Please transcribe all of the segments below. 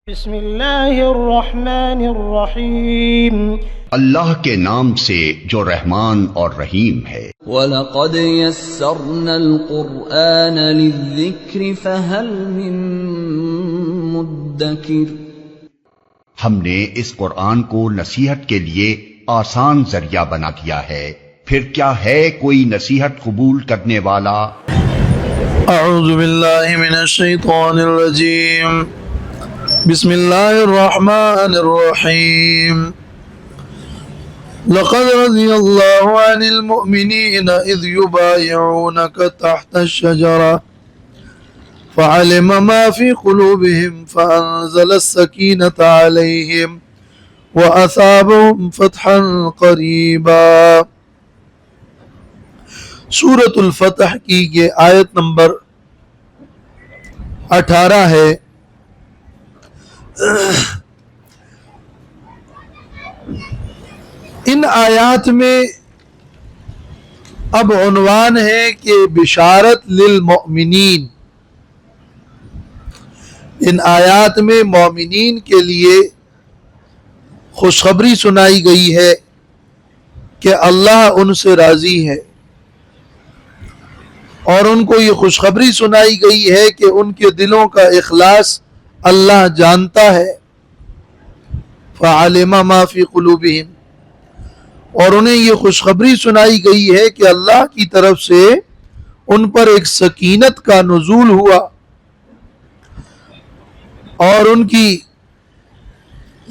بسم اللہ الرحمن الرحیم اللہ کے نام سے جو رحمان اور رحیم ہے۔ وَلَقَدْ يَسَّرْنَا الْقُرْآنَ لِلذِّكْرِ فَهَلْ مِن مُدَّكِرٍ۔ ہم نے اس قرآن کو نصیحت کے لیے آسان ذریعہ بنا دیا ہے، پھر کیا ہے کوئی نصیحت قبول کرنے والا؟ اعوذ باللہ من الشیطان الرجیم، بسم اللہ الرحمن الرحیم۔ لقد رضی اللہ عن المؤمنین اذ یبایعونک تحت الشجرہ فعلم ما فی قلوبہم فانزل السکینۃ علیہم واثابہم فتحا قریبا۔ سورۃ الفتح کی یہ آیت نمبر 18 ہے۔ ان آیات میں اب عنوان ہے کہ بشارت للمؤمنین۔ ان آیات میں مومنین کے لیے خوشخبری سنائی گئی ہے کہ اللہ ان سے راضی ہے، اور ان کو یہ خوشخبری سنائی گئی ہے کہ ان کے دلوں کا اخلاص اللہ جانتا ہے۔ فعلم ما فی قلوبہم، اور انہیں یہ خوشخبری سنائی گئی ہے کہ اللہ کی طرف سے ان پر ایک سکینت کا نزول ہوا، اور ان کی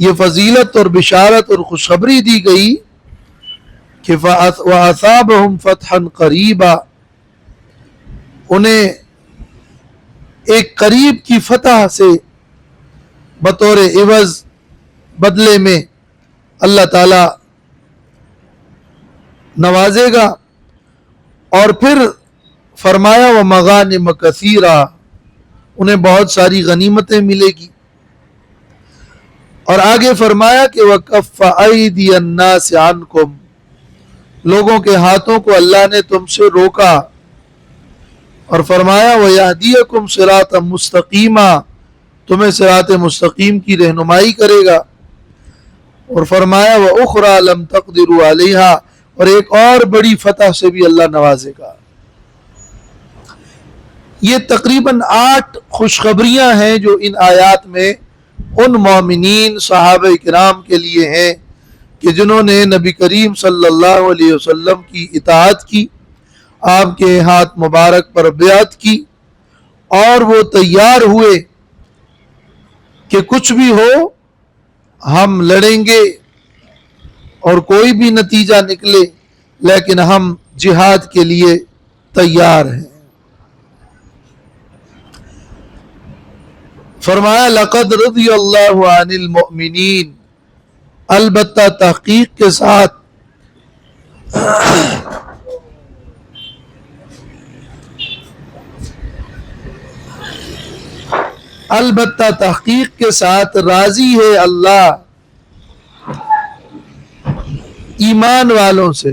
یہ فضیلت اور بشارت اور خوشخبری دی گئی کہ وَأَثَابَهُمْ فَتْحًا قَرِيبًا، انہیں ایک قریب کی فتح سے بطور عوض بدلے میں اللہ تعالی نوازے گا۔ اور پھر فرمایا وَمَغَانِمَ كَثِيرًا، انہیں بہت ساری غنیمتیں ملے گی۔ اور آگے فرمایا کہ وَكَفَّ أَيْدِيَ النَّاسِ عَنْكُمْ، لوگوں کے ہاتھوں کو اللہ نے تم سے روکا۔ اور فرمایا وَيَهْدِيَكُمْ صِرَاطًا مُسْتَقِيمًا، تمہیں صراط مستقیم کی رہنمائی کرے گا۔ اور فرمایا وَأُخْرَى لَمْ تَقْدِرُوا عَلَيْهَا، اور ایک اور بڑی فتح سے بھی اللہ نوازے گا۔ یہ تقریباً 8 خوشخبریاں ہیں جو ان آیات میں ان مومنین صحابہ کرام کے لیے ہیں کہ جنہوں نے نبی کریم صلی اللہ علیہ وسلم کی اطاعت کی، آپ کے ہاتھ مبارک پر بیعت کی، اور وہ تیار ہوئے کہ کچھ بھی ہو ہم لڑیں گے اور کوئی بھی نتیجہ نکلے، لیکن ہم جہاد کے لیے تیار ہیں۔ فرمایا لقد رضی اللہ عن المؤمنین، البتہ تحقیق کے ساتھ تحقیق کے ساتھ راضی ہے اللہ ایمان والوں سے۔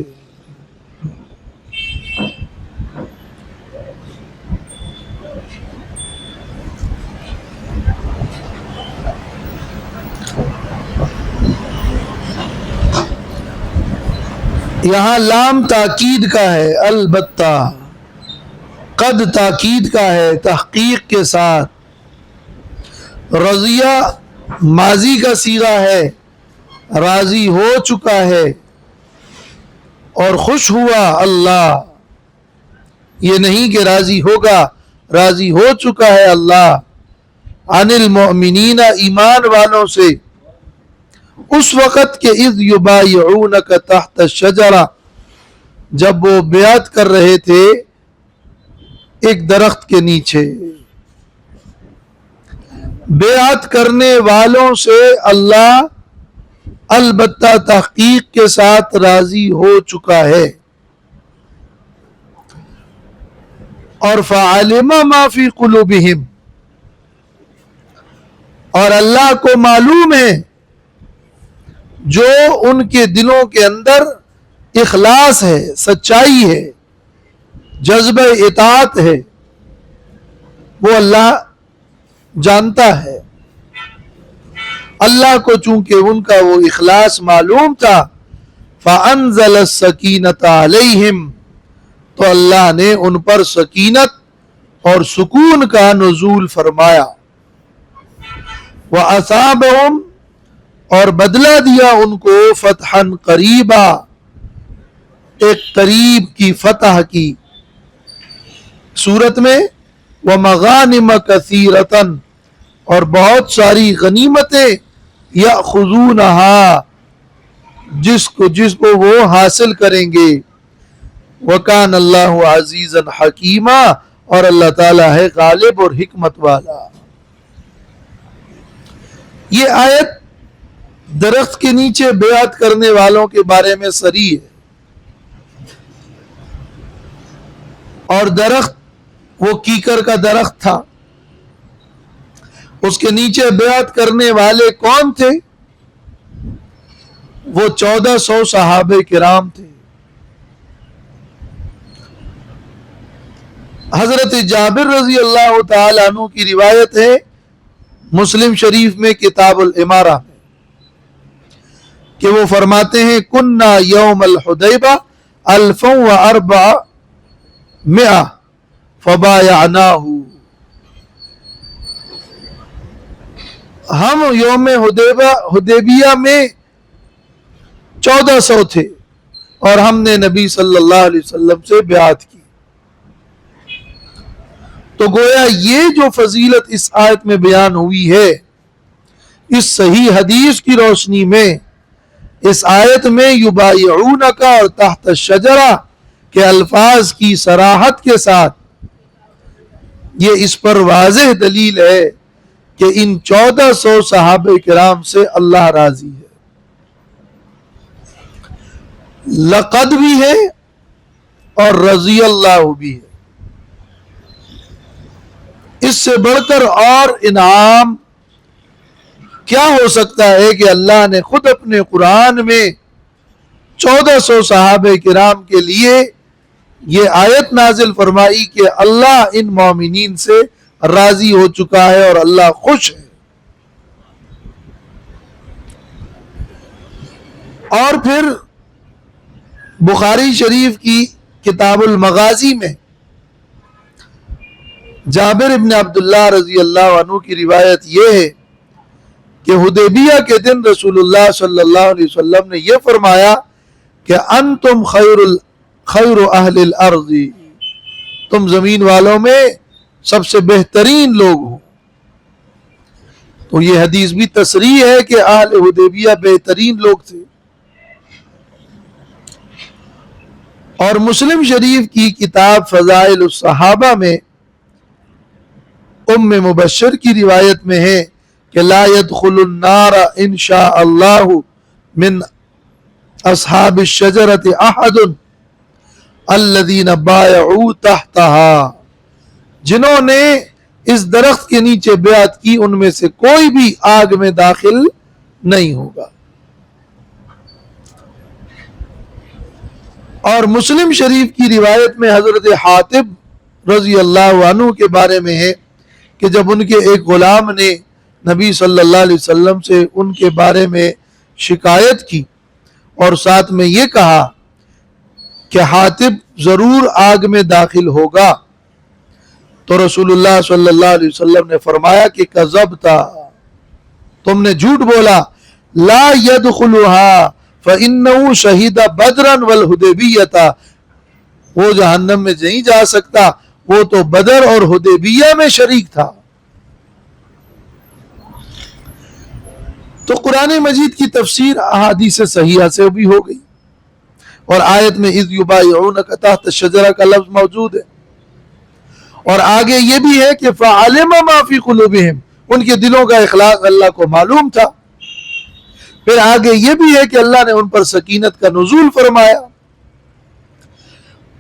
یہاں لام تاکید کا ہے، البتہ قد تاکید کا ہے، تحقیق کے ساتھ۔ رضیہ ماضی کا صیغہ ہے، راضی ہو چکا ہے، اور خوش ہوا اللہ، یہ نہیں کہ راضی ہوگا، راضی ہو چکا ہے اللہ عن المؤمنین، ایمان والوں سے، اس وقت کہ اذ یبایعونک تحت الشجرہ، جب وہ بیعت کر رہے تھے ایک درخت کے نیچے۔ بیعت کرنے والوں سے اللہ البتہ تحقیق کے ساتھ راضی ہو چکا ہے۔ اور فعلم ما فی قلوبہم، اور اللہ کو معلوم ہے جو ان کے دلوں کے اندر اخلاص ہے، سچائی ہے، جذبہ اطاعت ہے، وہ اللہ جانتا ہے۔ اللہ کو چونکہ ان کا وہ اخلاص معلوم تھا، فَأَنزَلَ السَّكِينَةَ عَلَيْهِمْ، تو اللہ نے ان پر سکینت اور سکون کا نزول فرمایا، وَأَصَابَهُمْ، اور بدلہ دیا ان کو، فتحًا قریبا، ایک قریب کی فتح کی صورت میں، وَمَغَانِمَ كَثِيرَةً، اور بہت ساری غنیمتیں، يَأْخُذُونَهَا، جس کو وہ حاصل کریں گے، وَكَانَ اللَّهُ عَزِيزًا حَكِيمًا، اور اللہ تعالیٰ ہے غالب اور حکمت والا۔ یہ آیت درخت کے نیچے بیعت کرنے والوں کے بارے میں صریح ہے، اور درخت وہ کیکر کا درخت تھا، اس کے نیچے بیعت کرنے والے کون تھے؟ وہ 1400 صحابہ کرام تھے۔ حضرت جابر رضی اللہ تعالی عنہ کی روایت ہے مسلم شریف میں کتاب الامارہ میں، کہ وہ فرماتے ہیں کننا یوم الحدیبہ 1400 فبایعناہ، ہم یوم حدیبیہ میں 1400 تھے اور ہم نے نبی صلی اللہ علیہ وسلم سے بیعت کی۔ تو گویا یہ جو فضیلت اس آیت میں بیان ہوئی ہے، اس صحیح حدیث کی روشنی میں اس آیت میں یبایعونک اور تحت الشجرہ کے الفاظ کی صراحت کے ساتھ یہ اس پر واضح دلیل ہے کہ ان 1400 صحابہ کرام سے اللہ راضی ہے۔ لقد بھی ہے اور رضی اللہ بھی ہے۔ اس سے بڑھ کر اور انعام کیا ہو سکتا ہے کہ اللہ نے خود اپنے قرآن میں 1400 صحابہ کرام کے لیے یہ آیت نازل فرمائی کہ اللہ ان مومنین سے راضی ہو چکا ہے اور اللہ خوش ہے۔ اور پھر بخاری شریف کی کتاب المغازی میں جابر ابن عبداللہ رضی اللہ عنہ کی روایت یہ ہے کہ حدیبیہ کے دن رسول اللہ صلی اللہ علیہ وسلم نے یہ فرمایا کہ انتم خیر اہل الارض، تم زمین والوں میں سب سے بہترین لوگ ہو۔ تو یہ حدیث بھی تصریح ہے کہ اہل حدیبیہ بہترین لوگ تھے۔ اور مسلم شریف کی کتاب فضائل الصحابہ میں ام مبشر کی روایت میں ہے کہ لا يدخل النار ان شاء اللہ من اصحاب الشجرۃ احد الذین بایعوا تحتها، جنہوں نے اس درخت کے نیچے بیعت کی ان میں سے کوئی بھی آگ میں داخل نہیں ہوگا۔ اور مسلم شریف کی روایت میں حضرت حاتب رضی اللہ عنہ کے بارے میں ہے کہ جب ان کے ایک غلام نے نبی صلی اللہ علیہ وسلم سے ان کے بارے میں شکایت کی اور ساتھ میں یہ کہا کہ حاتب ضرور آگ میں داخل ہوگا، تو رسول اللہ صلی اللہ علیہ وسلم نے فرمایا کہ کذبتا، تم نے جھوٹ بولا، لا يدخلها فإنه شہید بدرا والحدیبیۃ، وہ جہنم میں نہیں جا سکتا، وہ تو بدر اور حدیبیہ میں شریک تھا۔ تو قرآن مجید کی تفسیر احادیث صحیحہ سے بھی ہو گئی، اور آیت میں اذ یبایعونک تحت الشجرہ کا لفظ موجود ہے، اور آگے یہ بھی ہے کہ فعلم ما فی قلوبہم، ان کے دلوں کا اخلاص اللہ کو معلوم تھا۔ پھر آگے یہ بھی ہے کہ اللہ نے ان پر سکینت کا نزول فرمایا۔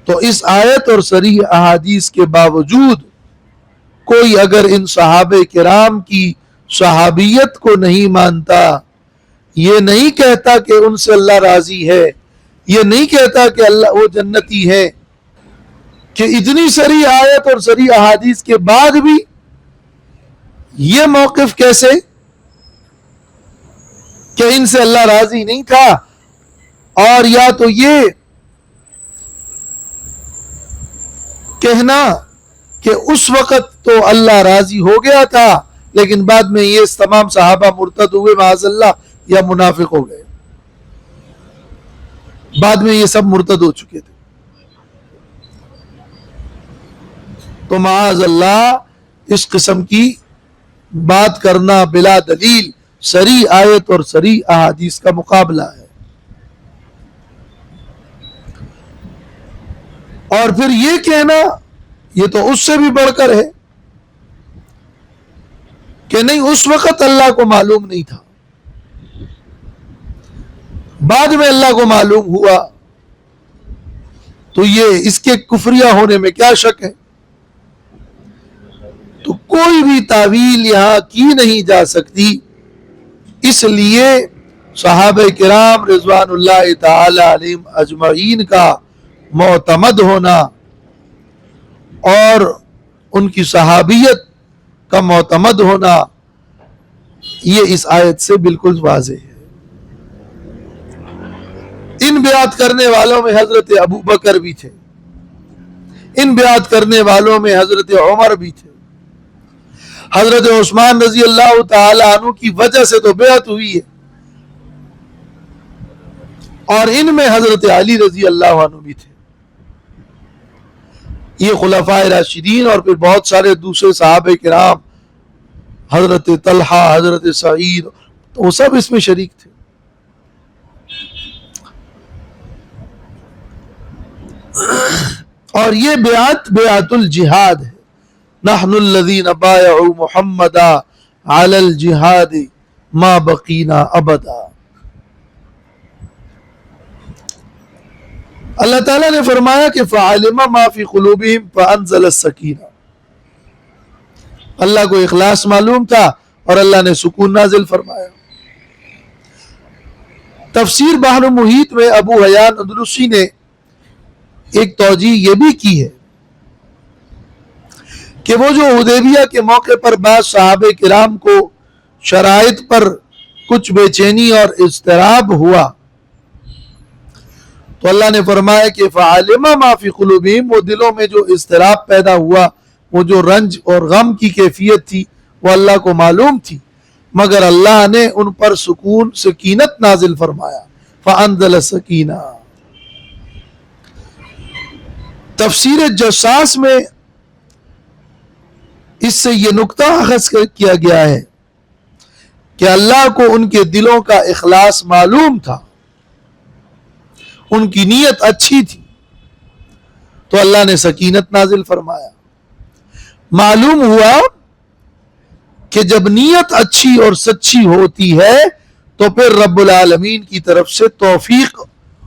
تو اس آیت اور صریح احادیث کے باوجود کوئی اگر ان صحابہ کرام کی صحابیت کو نہیں مانتا، یہ نہیں کہتا کہ ان سے اللہ راضی ہے، یہ نہیں کہتا کہ اللہ وہ جنتی ہے، کہ اتنی صریح آیت اور صریح احادیث کے بعد بھی یہ موقف کیسے؟ کہ ان سے اللہ راضی نہیں تھا، اور یا تو یہ کہنا کہ اس وقت تو اللہ راضی ہو گیا تھا لیکن بعد میں یہ تمام صحابہ مرتد ہوئے معاذ اللہ، یا منافق ہو گئے، بعد میں یہ سب مرتد ہو چکے تھے. تو معاذ اللہ اس قسم کی بات کرنا بلا دلیل صریح آیت اور صریح احادیث کا مقابلہ ہے. اور پھر یہ کہنا، یہ تو اس سے بھی بڑھ کر ہے کہ نہیں اس وقت اللہ کو معلوم نہیں تھا، بعد میں اللہ کو معلوم ہوا، تو یہ اس کے کفریہ ہونے میں کیا شک ہے؟ تو کوئی بھی تعویل یہاں کی نہیں جا سکتی. اس لیے صحابہ کرام رضوان اللہ تعالی علیہم اجمعین کا معتمد ہونا اور ان کی صحابیت کا معتمد ہونا یہ اس آیت سے بالکل واضح ہے. ان بیعت کرنے والوں میں حضرت ابو بکر بھی تھے، ان بیعت کرنے والوں میں حضرت عمر بھی تھے، حضرت عثمان رضی اللہ تعالی عنہ کی وجہ سے تو بیعت ہوئی ہے، اور ان میں حضرت علی رضی اللہ عنہ بھی تھے. یہ خلفائے راشدین اور پھر بہت سارے دوسرے صحابہ کرام، حضرت طلحہ، حضرت سعید، تو وہ سب اس میں شریک تھے. اور یہ بیعت بیعت الجہاد ہے. نحن الذین بایعوا محمدا علی الجہاد ما بقینا ابدا. اللہ تعالیٰ نے فرمایا کہ فعلم ما فی قلوبہم فانزل السکینہ. اللہ کو اخلاص معلوم تھا اور اللہ نے سکون نازل فرمایا. تفسیر بحر محیط میں ابو حیان اندلسی نے ایک توجیہ یہ بھی کی ہے کہ وہ جو حدیبیہ کے موقع پر بعض صحابہ کرام کو شرائط پر کچھ بے چینی اور اضطراب ہوا تو اللہ نے فرمایا کہ فعلم ما فی قلوبہم، وہ دلوں میں جو اضطراب پیدا ہوا، وہ جو رنج اور غم کی کیفیت تھی وہ اللہ کو معلوم تھی، مگر اللہ نے ان پر سکون سکینت نازل فرمایا. فانزل السکینہ. تفسیر جساس میں اس سے یہ نقطہ اخذ کیا گیا ہے کہ اللہ کو ان کے دلوں کا اخلاص معلوم تھا، ان کی نیت اچھی تھی تو اللہ نے سکینت نازل فرمایا. معلوم ہوا کہ جب نیت اچھی اور سچی ہوتی ہے تو پھر رب العالمین کی طرف سے توفیق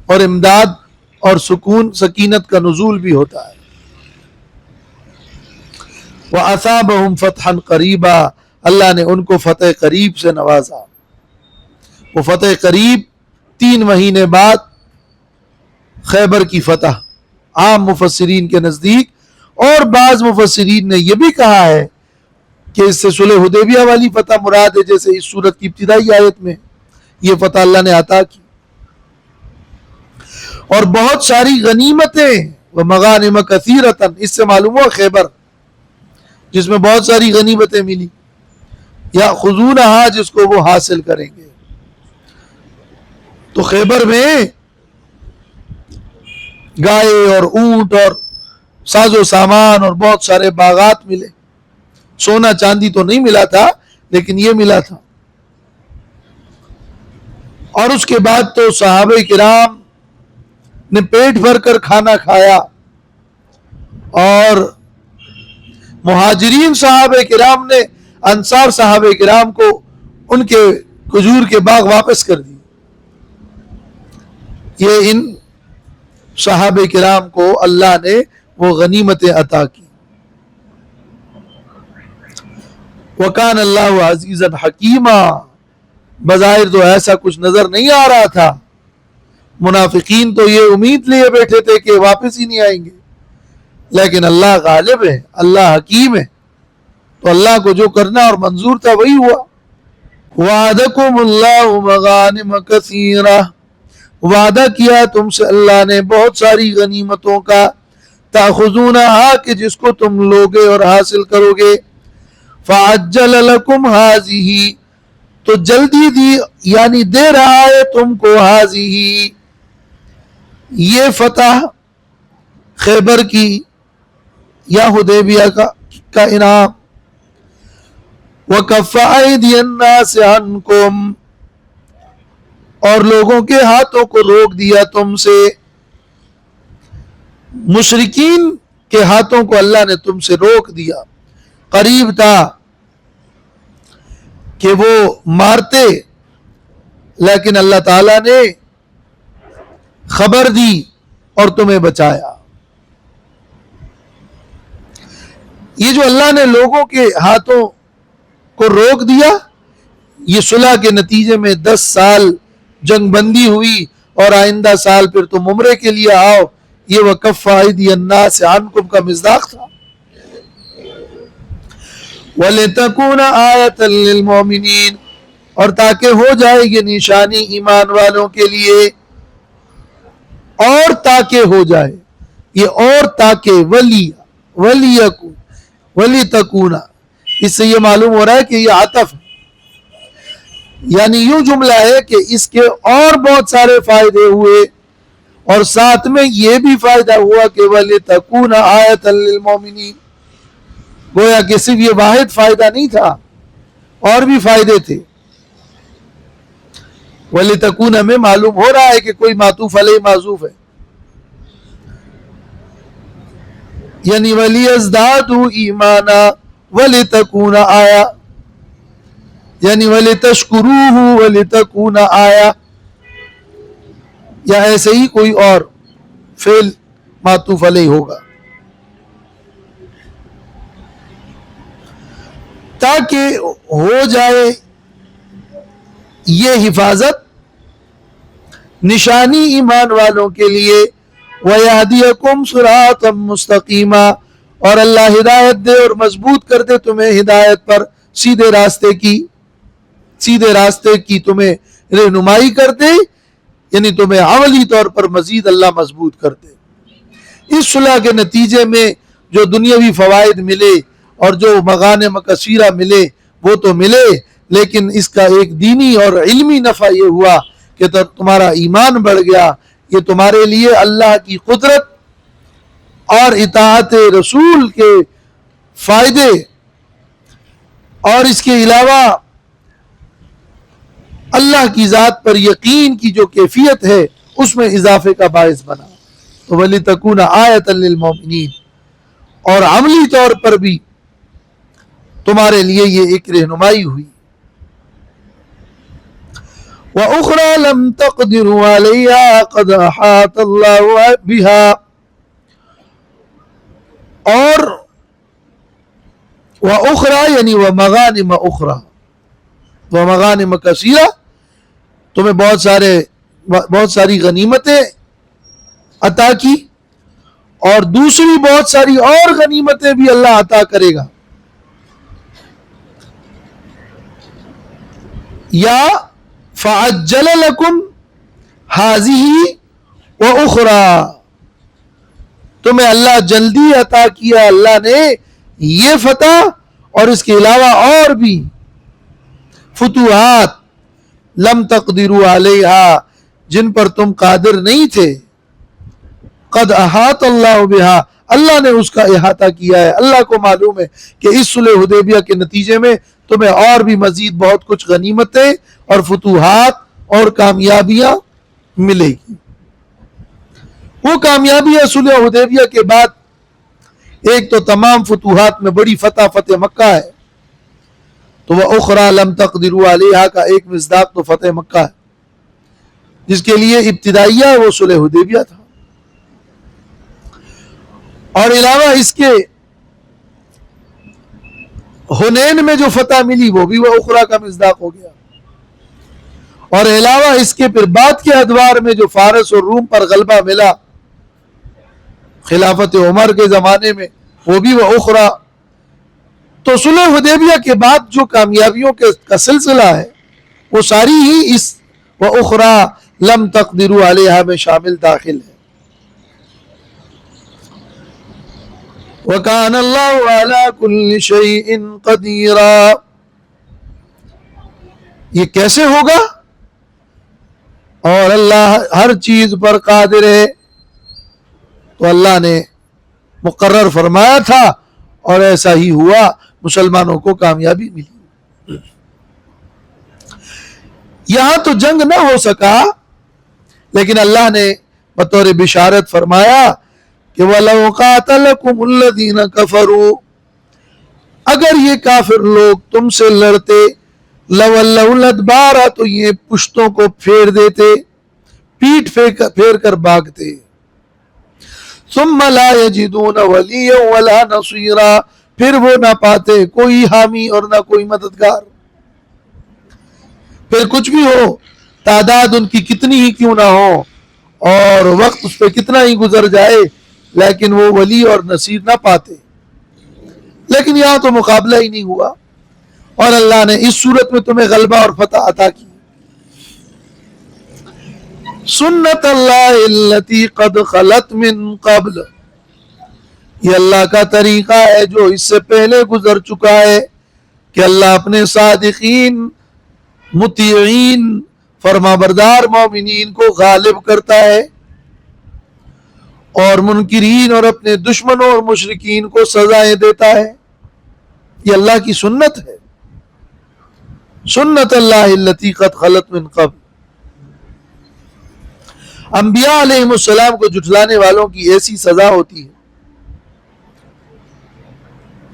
اور امداد اور سکون سکینت کا نزول بھی ہوتا ہے. وَأَثَابَهُمْ فَتْحًا قَرِيبًا. اللہ نے ان کو فتح قریب سے نوازا. وہ فتح قریب 3 مہینے بعد خیبر کی فتح عام مفسرین کے نزدیک، اور بعض مفسرین نے یہ بھی کہا ہے کہ اس سے صلح حدیبیہ والی فتح مراد ہے، جیسے اس سورت کی ابتدائی آیت میں یہ فتح اللہ نے عطا کی. اور بہت ساری غنیمتیں ومغانم کثیرۃ، اس سے معلوم ہوا خیبر جس میں بہت ساری غنیمتیں ملی، یا خذونہا جس کو وہ حاصل کریں گے. تو خیبر میں گائے اور اونٹ اور ساز و سامان اور بہت سارے باغات ملے. سونا چاندی تو نہیں ملا تھا لیکن یہ ملا تھا. اور اس کے بعد تو صحابہ کرام نے پیٹ بھر کر کھانا کھایا، اور مہاجرین صحابہ کرام نے انصار صحابہ کرام کو ان کے کھجور کے باغ واپس کر دی. یہ ان صحابہ کرام کو اللہ نے وہ غنیمتیں عطا کی. وَكَانَ اللَّهُ عَزِيزًا حَكِيمًا. بظاہر تو ایسا کچھ نظر نہیں آ رہا تھا. منافقین تو یہ امید لیے بیٹھے تھے کہ واپس ہی نہیں آئیں گے، لیکن اللہ غالب ہے، اللہ حکیم ہے، تو اللہ کو جو کرنا اور منظور تھا وہی ہوا. وعدکم اللہ مغانم کثیرہ، وعدہ کیا تم سے اللہ نے بہت ساری غنیمتوں کا، تاخذونہا کہ جس کو تم لوگے اور حاصل کرو گے، فعجل لکم ہذہ تو جلدی دی یعنی دے رہا ہے تم کو، ہذہ یہ فتح خیبر کی یا حدیبیہ کا انعام، وَكَفَّ أَيْدِيَ النَّاسِ عَنْكُمْ اور لوگوں کے ہاتھوں کو روک دیا تم سے، مشرکین کے ہاتھوں کو اللہ نے تم سے روک دیا، قریب تھا کہ وہ مارتے لیکن اللہ تعالیٰ نے خبر دی اور تمہیں بچایا۔ یہ جو اللہ نے لوگوں کے ہاتھوں کو روک دیا، یہ صلح کے نتیجے میں 10 سال جنگ بندی ہوئی اور آئندہ سال پھر تم عمرے کے لیے آؤ، یہ وَكَفَّ أَيْدِيَ النَّاسِ عَنْكُمْ کا مصداق تھا۔ وَلِتَكُونَ آیَةً لِلْمُؤْمِنِينَ اور تاکہ ہو جائے یہ نشانی ایمان والوں کے لیے، اور تاکہ ہو جائے یہ، اور تاکہ وَلِتَكُونَ اس سے یہ معلوم ہو رہا ہے کہ یہ عطف ہے، یعنی یوں جملہ ہے کہ اس کے اور بہت سارے فائدے ہوئے اور ساتھ میں یہ بھی فائدہ ہوا کہ وَلِتَكُونَ آیَةً لِلْمُؤْمِنِينَ، گویا کہ صرف یہ واحد فائدہ نہیں تھا، اور بھی فائدے تھے۔ وَلِتَكُونَ میں معلوم ہو رہا ہے کہ کوئی معطوف علیہ معذوف ہے، یعنی وَلِيَزْدَادُوا ایمانا وَلِتَكُونَ آیا، یعنی وَلِتَشْكُرُوهُ وَلِتَكُونَ آیا، یا ایسے ہی کوئی اور فعل معطوف علیہ ہوگا، تاکہ ہو جائے یہ حفاظت نشانی ایمان والوں کے لیے، وَيَهْدِيَكُمْ صِرَاطًا مُسْتَقِيمًا اور اللہ ہدایت دے اور مضبوط کر دے تمہیں ہدایت پر، سیدھے راستے کی تمہیں رہنمائی کر دے، یعنی تمہیں عملی طور پر مزید اللہ مضبوط کر دے۔ اس صلح کے نتیجے میں جو دنیاوی فوائد ملے اور جو مغانم کثیرہ ملے وہ تو ملے، لیکن اس کا ایک دینی اور علمی نفع یہ ہوا کہ تمہارا ایمان بڑھ گیا، یہ تمہارے لیے اللہ کی قدرت اور اطاعت رسول کے فائدے اور اس کے علاوہ اللہ کی ذات پر یقین کی جو کیفیت ہے اس میں اضافے کا باعث بنا۔ تو وَلِتَكُونَ آیَةً لِلْمُؤْمِنِينَ اور عملی طور پر بھی تمہارے لیے یہ ایک رہنمائی ہوئی۔ وَأُخْرَى لَمْ تَقْدِرُوا عَلَيْهَا قَدْ أَحَاطَ اللَّهُ بِهَا اور وَأُخْرَى یعنی وَمَغَانِمَ أُخْرَى وَمَغَانِمَ كَثِيرَةً تمہیں بہت ساری غنیمتیں عطا کی، اور دوسری بہت ساری اور غنیمتیں بھی اللہ عطا کرے گا، یا فَعَجَّلَ لَكُمْ هَذِهِ وَأُخْرَى تمہیں اللہ جلدی عطا کیا اللہ نے یہ فتح اور اس کے علاوہ اور بھی فتوحات، لم تقدروا علیہا جن پر تم قادر نہیں تھے، قد احاط اللہ بہا اللہ نے اس کا احاطہ کیا ہے۔ اللہ کو معلوم ہے کہ اس صلح حدیبیہ کے نتیجے میں تمہیں اور بھی مزید بہت کچھ غنیمتیں اور فتوحات اور کامیابیاں ملے گی۔ وہ کامیابیاں صلح حدیبیہ کے بعد ایک تو تمام فتوحات میں بڑی فتح مکہ ہے، تو وہ اخرى لم تقدروا علیہا کا ایک مصداق تو فتح مکہ ہے، جس کے لیے ابتدائیہ وہ صلح حدیبیہ تھا، اور علاوہ اس کے حنین میں جو فتح ملی وہ بھی وہ اخرى کا مصداق ہو گیا، اور علاوہ اس کے پھر بعد کے ادوار میں جو فارس اور روم پر غلبہ ملا خلافت عمر کے زمانے میں وہ بھی وہ اخرى۔ تو صلح حدیبیہ کے بعد جو کامیابیوں کا سلسلہ ہے وہ ساری ہی اس وَأُخْرَى لَمْ تَقْدِرُوا عَلَيْهَا میں شامل داخل ہے. وَكَانَ اللَّهُ عَلَى كُلِّ شَيْءٍ قَدِيرًا. یہ کیسے ہوگا؟ اور اللہ ہر چیز پر قادر ہے. تو اللہ نے مقرر فرمایا تھا اور ایسا ہی ہوا، مسلمانوں کو کامیابی ملی. یہاں تو جنگ نہ ہو سکا، لیکن اللہ نے بطور بشارت فرمایا کہ وَلَوْ قَاتَلَكُمُ الَّذِينَ كَفَرُوا، اگر یہ کافر لوگ تم سے لڑتے، لَوَلَّوُا الْأَدْبَارَ تو یہ پشتوں کو پھیر دیتے، پیٹ پھیر کر بھاگتے. ثُمَّ لَا يَجِدُونَ وَلِيًّا وَلَا نَصِيرًا، پھر وہ نہ پاتے کوئی حامی اور نہ کوئی مددگار. پھر کچھ بھی ہو، تعداد ان کی کتنی ہی کیوں نہ ہو اور وقت اس پہ کتنا ہی گزر جائے، لیکن وہ ولی اور نصیر نہ پاتے. لیکن یہاں تو مقابلہ ہی نہیں ہوا اور اللہ نے اس صورت میں تمہیں غلبہ اور فتح عطا کی. سنت اللہ التی قد خلت من قبل، یہ اللہ کا طریقہ ہے جو اس سے پہلے گزر چکا ہے کہ اللہ اپنے صادقین، مطیعین، فرمانبردار مومنین کو غالب کرتا ہے اور منکرین اور اپنے دشمنوں اور مشرکین کو سزائیں دیتا ہے. یہ اللہ کی سنت ہے. سنت اللہ التی قد خلت من قبل. انبیاء علیہ السلام کو جھٹلانے والوں کی ایسی سزا ہوتی ہے،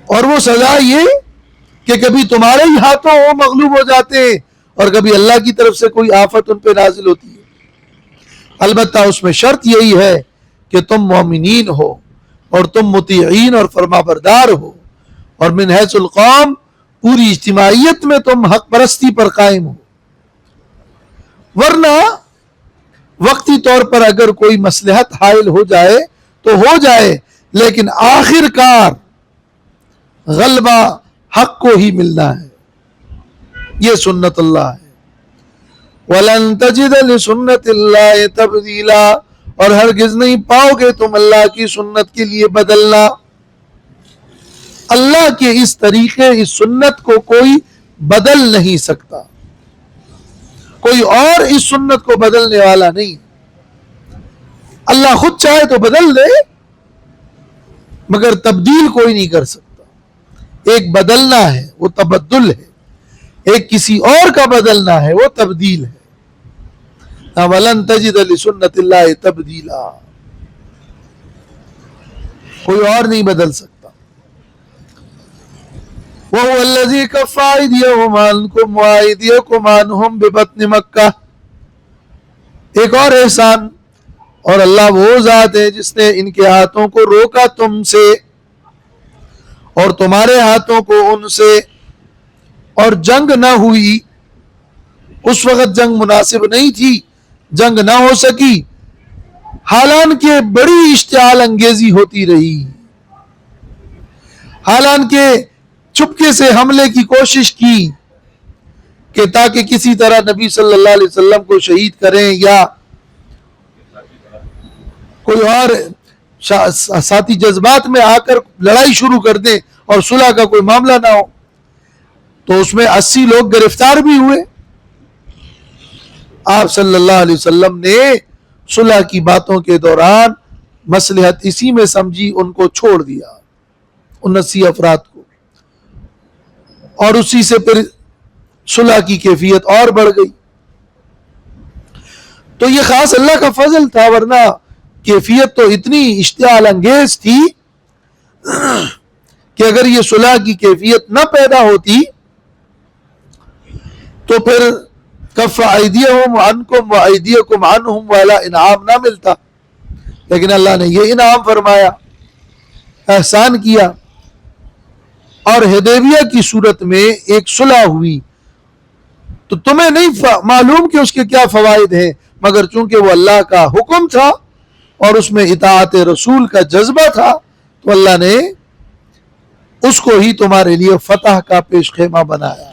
اور وہ سزا یہ کہ کبھی تمہارے ہی ہاتھوں وہ مغلوب ہو جاتے ہیں اور کبھی اللہ کی طرف سے کوئی آفت ان پہ نازل ہوتی ہے. البتہ اس میں شرط یہی ہے کہ تم مومنین ہو اور تم مطیعین اور فرمانبردار ہو، اور من حیث القوم پوری اجتماعیت میں تم حق پرستی پر قائم ہو. ورنہ وقتی طور پر اگر کوئی مصلحت حائل ہو جائے تو ہو جائے، لیکن آخر کار غلبہ حق کو ہی ملنا ہے. یہ سنت اللہ ہے. وَلَن تَجِدَ لِسُنَّتِ اللَّهِ تَبْدِيلًا، اور ہرگز نہیں پاؤ گے تم اللہ کی سنت کے لیے بدلنا. اللہ کے اس طریقے، اس سنت کو کوئی بدل نہیں سکتا. کوئی اور اس سنت کو بدلنے والا نہیں. اللہ خود چاہے تو بدل دے، مگر تبدیل کوئی نہیں کر سکتا. ایک بدلنا ہے وہ تبدل ہے، ایک کسی اور کا بدلنا ہے وہ تبدیل ہے. وَلَن تَجِدَ لِسُنَّتِ اللَّهِ تَبْدِيلًا، کوئی اور نہیں بدل سکتا. وَهُوَ الَّذِي كَفَّ أَيْدِيَهُمْ عَنكُمْ وَأَيْدِيَكُمْ عَنْهُمْ بِبَطْنِ مَكَّةَ. ایک اور احسان، اور اللہ وہ ذات ہے جس نے ان کے ہاتھوں کو روکا تم سے اور تمہارے ہاتھوں کو ان سے، اور جنگ نہ ہوئی. اس وقت جنگ مناسب نہیں تھی، جنگ نہ ہو سکی، حالانکہ بڑی اشتعال انگیزی ہوتی رہی، حالانکہ چپکے سے حملے کی کوشش کی کہ تاکہ کسی طرح نبی صلی اللہ علیہ وسلم کو شہید کریں یا کوئی اور ساتھی جذبات میں آ کر لڑائی شروع کر دیں اور صلح کا کوئی معاملہ نہ ہو. تو اس میں 80 لوگ گرفتار بھی ہوئے. آپ صلی اللہ علیہ وسلم نے صلح کی باتوں کے دوران مصلحت اسی میں سمجھی، ان کو چھوڑ دیا، 79 افراد کو، اور اسی سے پھر صلح کی کیفیت اور بڑھ گئی. تو یہ خاص اللہ کا فضل تھا، ورنہ کیفیت تو اتنی اشتعال انگیز تھی کہ اگر یہ صلح کی کیفیت نہ پیدا ہوتی تو پھر کف ایدیہم عنکم و ایدیکم عنہم والا انعام نہ ملتا. لیکن اللہ نے یہ انعام فرمایا، احسان کیا. اور حدیبیہ کی صورت میں ایک صلح ہوئی تو تمہیں نہیں معلوم کہ اس کے کیا فوائد ہیں، مگر چونکہ وہ اللہ کا حکم تھا اور اس میں اطاعت رسول کا جذبہ تھا تو اللہ نے اس کو ہی تمہارے لیے فتح کا پیش خیمہ بنایا.